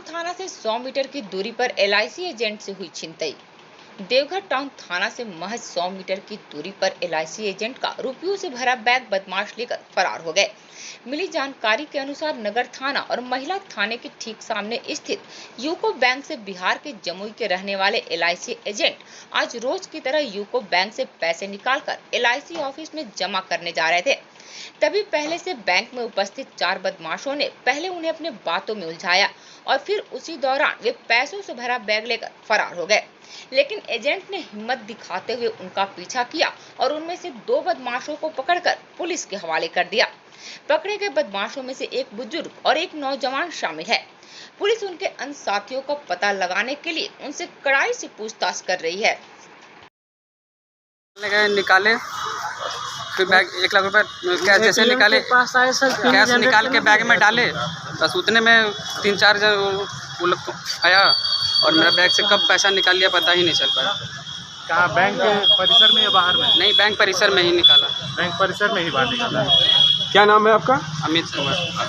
थाना से 100 मीटर की दूरी पर एलआईसी एजेंट से हुई छिनतई। देवघर टाउन थाना से महज 100 मीटर की दूरी पर एलआईसी एजेंट का रुपयों से भरा बैग बदमाश लेकर फरार हो गए। मिली जानकारी के अनुसार नगर थाना और महिला थाने के ठीक सामने स्थित यूको बैंक से बिहार के जमुई के रहने वाले एलआईसी एजेंट आज रोज की तरह यूको बैंक से पैसे निकालकर एलआईसी ऑफिस में जमा करने जा रहे थे। तभी पहले से बैंक में उपस्थित 4 बदमाशों ने पहले उन्हें अपने बातों में उलझाया और फिर उसी दौरान वे पैसों से भरा बैग लेकर फरार हो गए। लेकिन एजेंट ने हिम्मत दिखाते हुए उनका पीछा किया और उनमें से 2 बदमाशों को पकड़कर पुलिस के हवाले कर दिया। पकड़े गए बदमाशों में से एक बुजुर्ग और एक नौजवान शामिल है। पुलिस उनके अन्य साथियों का पता लगाने के लिए उनसे कड़ाई से पूछताछ कर रही है। निकाले फिर बैग 1 लाख रुपए कैश जैसे निकाले, कैश निकाल के बैग में डाले। बस उतने में 3-4 वो लोग आया और मेरा बैग से कब पैसा निकाल लिया पता ही नहीं चल पाया। कहाँ, बैंक परिसर में या बाहर में? नहीं, बैंक परिसर में ही निकाला। बैंक परिसर में ही बाहर निकाला। क्या नाम है आपका? अमित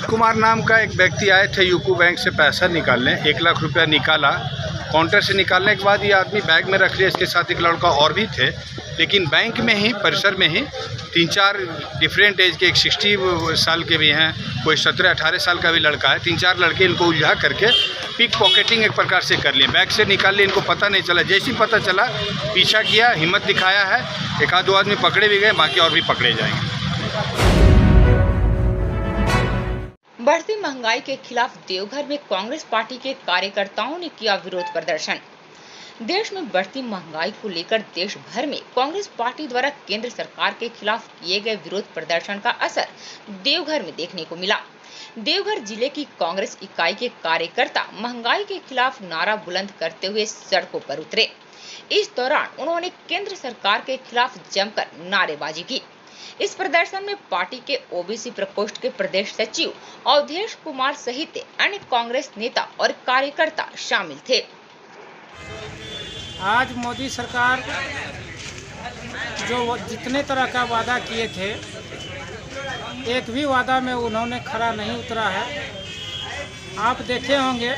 कुमार नाम का एक व्यक्ति आए थे यूको बैंक से पैसा निकालने। 1 लाख रुपया निकाला। काउंटर से निकालने के बाद ये आदमी बैग में रख लिया। इसके साथ एक लड़का और भी थे, लेकिन बैंक में ही परिसर में ही 3-4 डिफरेंट एज के, एक 60 साल के भी हैं, कोई 17-18 साल का भी लड़का है। 3-4 लड़के इनको उलझा करके पिक पॉकेटिंग एक प्रकार से कर लिए। बैग से निकाल लिए, इनको पता नहीं चला। जैसे ही पता चला पीछा किया, हिम्मत दिखाया है। 1-2 आदमी पकड़े भी गए, बाकी और भी पकड़े जाएंगे। बढ़ती महंगाई के खिलाफ देवघर में कांग्रेस पार्टी के कार्यकर्ताओं ने किया विरोध प्रदर्शन। देश में बढ़ती महंगाई को लेकर देश भर में कांग्रेस पार्टी द्वारा केंद्र सरकार के खिलाफ किए गए विरोध प्रदर्शन का असर देवघर में देखने को मिला। देवघर जिले की कांग्रेस इकाई के कार्यकर्ता महंगाई के खिलाफ नारा बुलंद करते हुए सड़कों पर उतरे। इस दौरान उन्होंने केंद्र सरकार के खिलाफ जमकर नारेबाजी की। इस प्रदर्शन में पार्टी के ओबीसी प्रकोष्ठ के प्रदेश सचिव अवधेश कुमार सहित अन्य कांग्रेस नेता और कार्यकर्ता शामिल थे। आज मोदी सरकार जो जितने तरह का वादा किए थे, एक भी वादा में उन्होंने खरा नहीं उतरा है। आप देखे होंगे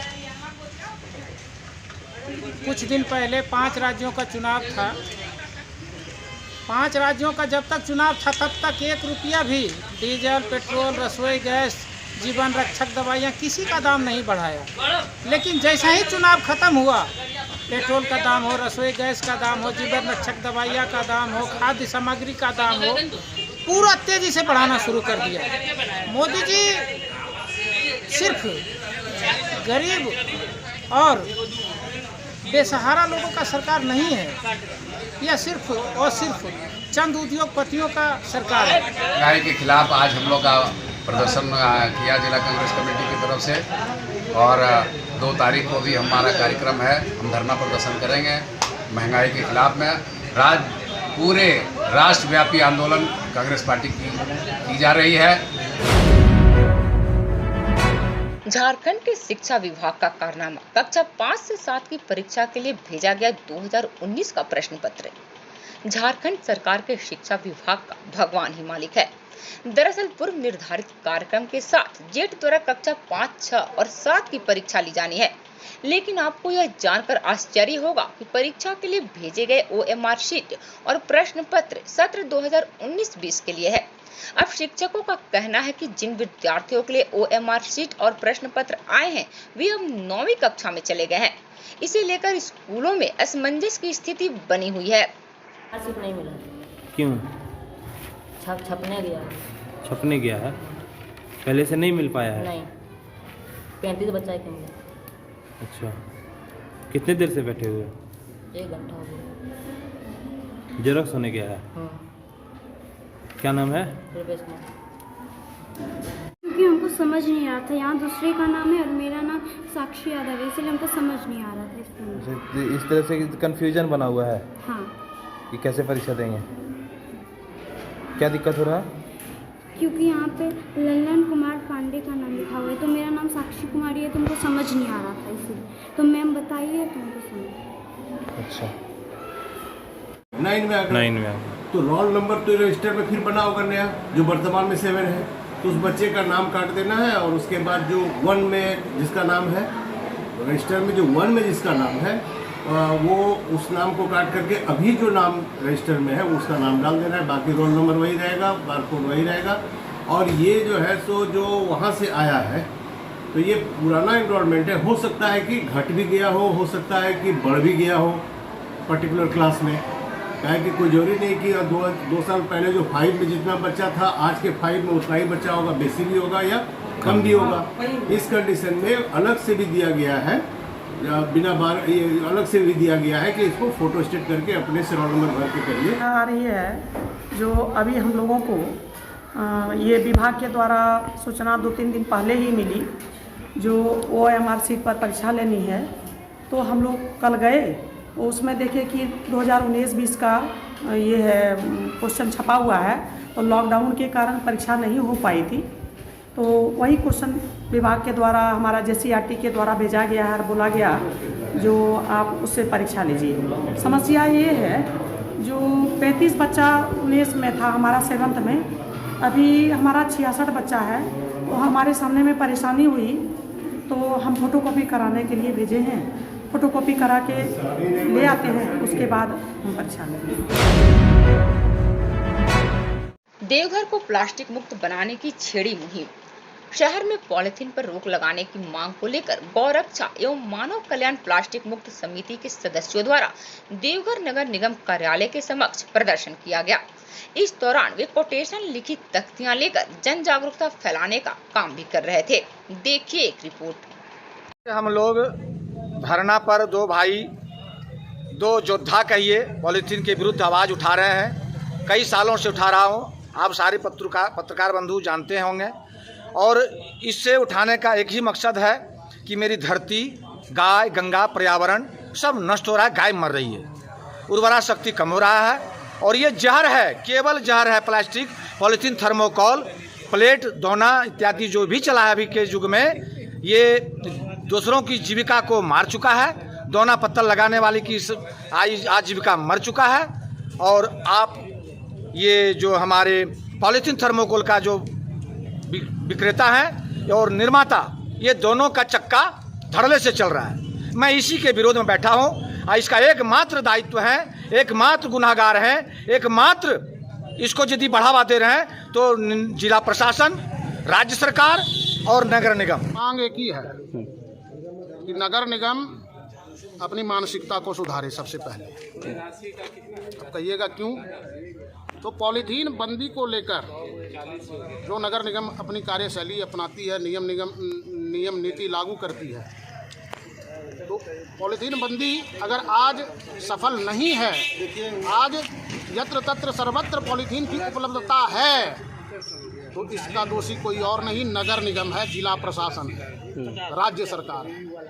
कुछ दिन पहले 5 राज्यों का चुनाव था। 5 राज्यों का जब तक चुनाव था तब तक 1 रुपया भी डीजल, पेट्रोल, रसोई गैस, जीवन रक्षक दवाइयाँ किसी का दाम नहीं बढ़ाया। लेकिन जैसा ही चुनाव खत्म हुआ, पेट्रोल का दाम हो, रसोई गैस का दाम हो, जीवन रक्षक दवाइयाँ का दाम हो, खाद्य सामग्री का दाम हो, पूरा तेजी से बढ़ाना शुरू कर दिया। मोदी जी सिर्फ गरीब और बेसहारा लोगों का सरकार नहीं है, यह सिर्फ और सिर्फ चंद उद्योगपतियों का सरकार है। महंगाई के खिलाफ आज हम लोग का प्रदर्शन किया जिला कांग्रेस कमेटी की तरफ से, और 2 तारीख को भी हमारा कार्यक्रम है। हम धरना प्रदर्शन करेंगे महंगाई के खिलाफ में। पूरे राष्ट्रव्यापी आंदोलन कांग्रेस पार्टी की जा रही है। झारखंड के शिक्षा विभाग का कारनामा। कक्षा 5 से 7 की परीक्षा के लिए भेजा गया 2019 का प्रश्न पत्र। झारखंड सरकार के शिक्षा विभाग का भगवान ही मालिक है। दरअसल पूर्व निर्धारित कार्यक्रम के साथ जेठ द्वारा कक्षा 5, 6 और 7 की परीक्षा ली जानी है। लेकिन आपको यह जानकर आश्चर्य होगा कि परीक्षा के लिए भेजे गए OMR शीट और प्रश्न पत्र सत्र 2019-20 के लिए है। अब शिक्षकों का कहना है कि जिन विद्यार्थियों के लिए OMR शीट और प्रश्न पत्र आए हैं, वे अब 9वीं कक्षा में चले गए हैं। इसे लेकर स्कूलों में असमंजस की स्थिति बनी हुई है। नहीं मिला। क्यों? छपने गया है। पहले से नहीं मिल पाया है? नहीं, 35 बच्चा है। मिला। अच्छा, कितने देर से बैठे हुए? 1 घंटा हो गया। जेरॉक्स होने गया है? क्या नाम है? क्योंकि हमको समझ नहीं आ रहा था, यहाँ दूसरे का नाम है और मेरा नाम साक्षी यादव है, इसलिए हमको समझ नहीं आ रहा था। इस तरह से कंफ्यूजन बना हुआ है। हाँ। कि कैसे परीक्षा देंगे? क्या दिक्कत हो रहा है? क्योंकि यहाँ पे लल्लन कुमार पांडे का नाम लिखा हुआ है, तो मेरा नाम साक्षी कुमारी है, तो हमको समझ नहीं आ रहा था, इसलिए तो मैम बताइए तो हमको समझ। अच्छा, 9 में आ गया तो रोल नंबर तो रजिस्टर में फिर बना होगा नया, जो वर्तमान में 7 है, तो उस बच्चे का नाम काट देना है और उसके बाद जो 1 में जिसका नाम है रजिस्टर में जो 1 में जिसका नाम है वो उस नाम को काट करके अभी जो नाम रजिस्टर में है उसका नाम डाल देना है, बाकी रोल नंबर वही रहेगा, बारकोड वही रहेगा। और ये जो है सो जो वहाँ से आया है तो ये पुराना एनरोलमेंट है, हो सकता है कि घट भी गया हो सकता है कि बढ़ भी गया हो पर्टिकुलर क्लास में। क्या है कि कोई जरूरी नहीं कि दो साल पहले जो 5 में जितना बच्चा था आज के 5 में उतना ही बच्चा होगा, बेसी भी होगा या कम भी होगा। इस कंडीशन में अलग से भी दिया गया है, बिना बार अलग से भी दिया गया है कि इसको फोटो स्टेट करके अपने से रोल नंबर भर के करिए। आ रही है जो अभी हम लोगों को ये विभाग के द्वारा सूचना 2-3 दिन पहले ही मिली, जो OMR सीट पर परीक्षा लेनी है। तो हम लोग कल गए, उसमें देखे कि 2019-20 का ये है क्वेश्चन छपा हुआ है, तो लॉकडाउन के कारण परीक्षा नहीं हो पाई थी। तो वही क्वेश्चन विभाग के द्वारा हमारा JCRT के द्वारा भेजा गया है और बोला गया जो आप उससे परीक्षा लीजिए। समस्या ये है जो 35 बच्चा 19 में था हमारा 7th में, अभी हमारा 66 बच्चा है। तो हमारे सामने में परेशानी हुई तो हम फोटोकॉपी कराने के लिए भेजे हैं, फोटोकॉपी करा के ले आते हैं, उसके बाद हम परीक्षा लेंगे। देवघर को प्लास्टिक मुक्त बनाने की छेड़ी मुहिम। शहर में पॉलिथीन पर रोक लगाने की मांग को लेकर गौरक्षा एवं मानव कल्याण प्लास्टिक मुक्त समिति के सदस्यों द्वारा देवघर नगर निगम कार्यालय के समक्ष प्रदर्शन किया गया। इस दौरान वे कोटेशन लिखित तख्तियां लेकर जन जागरूकता फैलाने का काम भी कर रहे थे। देखिए एक रिपोर्ट। हम लोग धरना पर 2 भाई 2 योद्धा कहिए पॉलिथीन के विरुद्ध आवाज़ उठा रहे हैं। कई सालों से उठा रहा हूँ, आप सारे पत्रकार बंधु जानते होंगे। और इससे उठाने का एक ही मकसद है कि मेरी धरती, गाय, गंगा, पर्यावरण सब नष्ट हो रहा है, गाय मर रही है, उर्वरा शक्ति कम हो रहा है। और ये जहर है, केवल जहर है। प्लास्टिक, पॉलिथीन, थर्मोकोल, प्लेट, दोना इत्यादि जो भी चला है अभी के युग में, ये दूसरों की जीविका को मार चुका है। दोना पत्तल लगाने वाली की आजीविका मर चुका है। और आप ये जो हमारे पॉलिथीन थर्मोकोल का जो विक्रेता है और निर्माता, ये दोनों का चक्का धड़ल्ले से चल रहा है। मैं इसी के विरोध में बैठा हूँ। इसका एकमात्र दायित्व है, एकमात्र गुनाहगार है, एकमात्र इसको यदि बढ़ावा दे रहे हैं तो जिला प्रशासन, राज्य सरकार और नगर निगम। मांग एक ही है कि नगर निगम अपनी मानसिकता को सुधारे सबसे पहले। अब कहिएगा क्यों? तो पॉलीथीन बंदी को लेकर जो नगर निगम अपनी कार्यशैली अपनाती है, नियम नीति लागू करती है, तो पॉलीथीन बंदी अगर आज सफल नहीं है, आज यत्र तत्र सर्वत्र पॉलीथीन की उपलब्धता है, तो इसका दोषी कोई और नहीं नगर निगम है, जिला प्रशासन है, राज्य सरकार है।